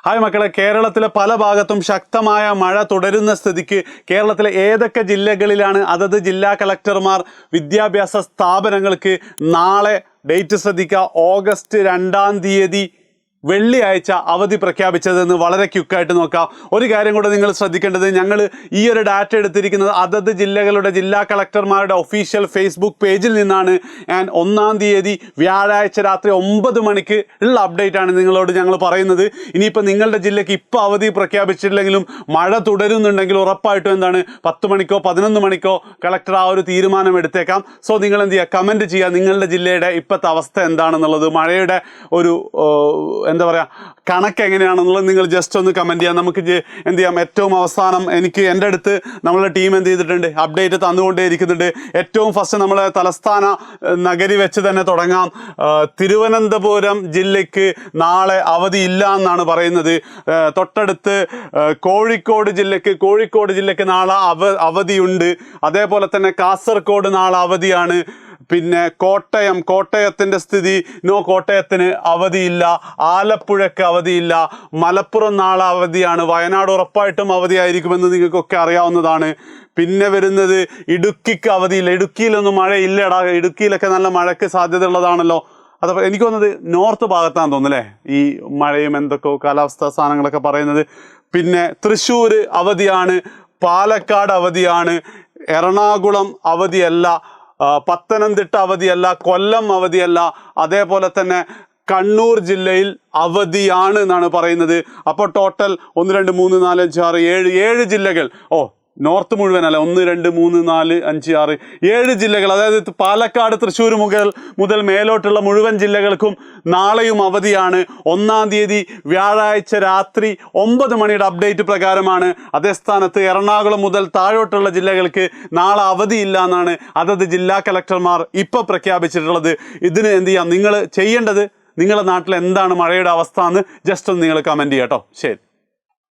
Hi മക്കളെ, കേരളത്തിലെ പല ഭാഗത്തും ശക്തമായ മഴ തുടരുന്ന സ്ഥിതിക്ക് കേരളത്തിലെ ഏതൊക്കെ ജില്ലകളിലാണ് അതത് ജില്ലാ കളക്ടർമാർ വിദ്യാഭ്യാസ സ്ഥാപനങ്ങൾക്ക് നാളെ ഡേറ്റ് ശ്രദ്ധിക്കുക, ഓഗസ്റ്റ് 2-ാം തീയതി വെള്ളിയാഴ്ച അവധി പ്രഖ്യാപിച്ചതെന്ന് വളരെ ക്വിക്കായിട്ട് നോക്കാം. ഒരു കാര്യം കൂടെ നിങ്ങൾ ശ്രദ്ധിക്കേണ്ടത്, ഞങ്ങൾ ഈ ഒരു ഡാറ്റ എടുത്തിരിക്കുന്നത് അതത് ജില്ലകളുടെ ജില്ലാ കളക്ടർമാരുടെ ഒഫീഷ്യൽ ഫേസ്ബുക്ക് പേജിൽ നിന്നാണ്. ആൻഡ് 1-ാം തീയതി വ്യാഴാഴ്ച രാത്രി 9 മണിക്ക് ഉള്ള അപ്ഡേറ്റ് ആണ് നിങ്ങളോട് ഞങ്ങൾ പറയുന്നത്. ഇനിയിപ്പോൾ നിങ്ങളുടെ ജില്ലയ്ക്ക് ഇപ്പോൾ അവധി പ്രഖ്യാപിച്ചിട്ടില്ലെങ്കിലും മഴ തുടരുന്നുണ്ടെങ്കിൽ ഉറപ്പായിട്ടും 10 മണിക്കോ 11 മണിക്കോ കളക്ടർ ആ ഒരു തീരുമാനം എടുത്തേക്കാം. സോ നിങ്ങൾ എന്ത് ചെയ്യുക, കമൻറ്റ് ചെയ്യുക നിങ്ങളുടെ ജില്ലയുടെ ഇപ്പോഴത്തെ അവസ്ഥ എന്താണെന്നുള്ളത്, മഴയുടെ ഒരു എന്താ പറയുക കണക്ക് എങ്ങനെയാണെന്നുള്ളത് നിങ്ങൾ ജസ്റ്റ് ഒന്ന് കമൻറ്റ് ചെയ്യാം. നമുക്ക് എന്ത് ചെയ്യാം, ഏറ്റവും അവസാനം എൻ്റെ അടുത്ത് നമ്മളുടെ ടീം എന്ത് ചെയ്തിട്ടുണ്ട്, അപ്ഡേറ്റ് തന്നുകൊണ്ടേ ഇരിക്കുന്നുണ്ട്. ഏറ്റവും ഫസ്റ്റ് നമ്മളെ തലസ്ഥാന നഗരി വെച്ച് തന്നെ തുടങ്ങാം. തിരുവനന്തപുരം ജില്ലയ്ക്ക് നാളെ അവധി ഇല്ല എന്നാണ് പറയുന്നത്. തൊട്ടടുത്ത് കോഴിക്കോട് ജില്ലയ്ക്ക് നാളെ അവധിയുണ്ട്. അതേപോലെ തന്നെ കാസർഗോഡ് നാളെ അവധിയാണ്. പിന്നെ കോട്ടയത്തിൻ്റെ സ്ഥിതി കോട്ടയത്തിന് അവധിയില്ല. ആലപ്പുഴയ്ക്ക് അവധിയില്ല. മലപ്പുറം നാളെ അവധിയാണ്. വയനാട് ഉറപ്പായിട്ടും അവധിയായിരിക്കുമെന്ന് നിങ്ങൾക്കൊക്കെ അറിയാവുന്നതാണ്. പിന്നെ വരുന്നത് ഇടുക്കിക്ക് അവധിയില്ല. ഇടുക്കിയിലൊന്നും മഴയില്ലടാ. ഇടുക്കിയിലൊക്കെ നല്ല മഴയ്ക്ക് സാധ്യത ഉള്ളതാണല്ലോ. അതപ്പോൾ എനിക്ക് തോന്നുന്നത് നോർത്ത് ഭാഗത്താണെന്ന് തോന്നുന്നല്ലേ ഈ മഴയും എന്തൊക്കെയോ കാലാവസ്ഥാ സാധനങ്ങളൊക്കെ പറയുന്നത്. പിന്നെ തൃശ്ശൂർ അവധിയാണ്. പാലക്കാട് അവധിയാണ്. എറണാകുളം അവധിയല്ല. പത്തനംതിട്ട അവധിയല്ല. കൊല്ലം അവധിയല്ല. അതേപോലെ തന്നെ കണ്ണൂർ ജില്ലയിൽ അവധിയാണ് എന്നാണ് പറയുന്നത്. അപ്പോൾ ടോട്ടൽ 1 2 3 4 5 6 7 ജില്ലകൾ, നോർത്ത് മുഴുവനല്ല, 1 2 3 4 5 6 7 ജില്ലകൾ, അതായത് പാലക്കാട് തൃശ്ശൂർ മുതൽ മേലോട്ടുള്ള മുഴുവൻ ജില്ലകൾക്കും നാളെയും അവധിയാണ്. 1-ാം തീയതി വ്യാഴാഴ്ച രാത്രി 9 മണിയുടെ അപ്ഡേറ്റ് പ്രകാരമാണ്. അതേ സ്ഥാനത്ത് എറണാകുളം മുതൽ താഴോട്ടുള്ള ജില്ലകൾക്ക് നാളെ അവധിയില്ല എന്നാണ് അതത് ജില്ലാ കളക്ടർമാർ ഇപ്പോൾ പ്രഖ്യാപിച്ചിട്ടുള്ളത്. ഇതിന് എന്ത് ചെയ്യാം, നിങ്ങൾ ചെയ്യേണ്ടത് നിങ്ങളുടെ നാട്ടിൽ എന്താണ് മഴയുടെ അവസ്ഥ എന്ന് ജസ്റ്റ് ഒന്ന് നിങ്ങൾ കമൻറ്റ് ചെയ്യാം കേട്ടോ. ശരി.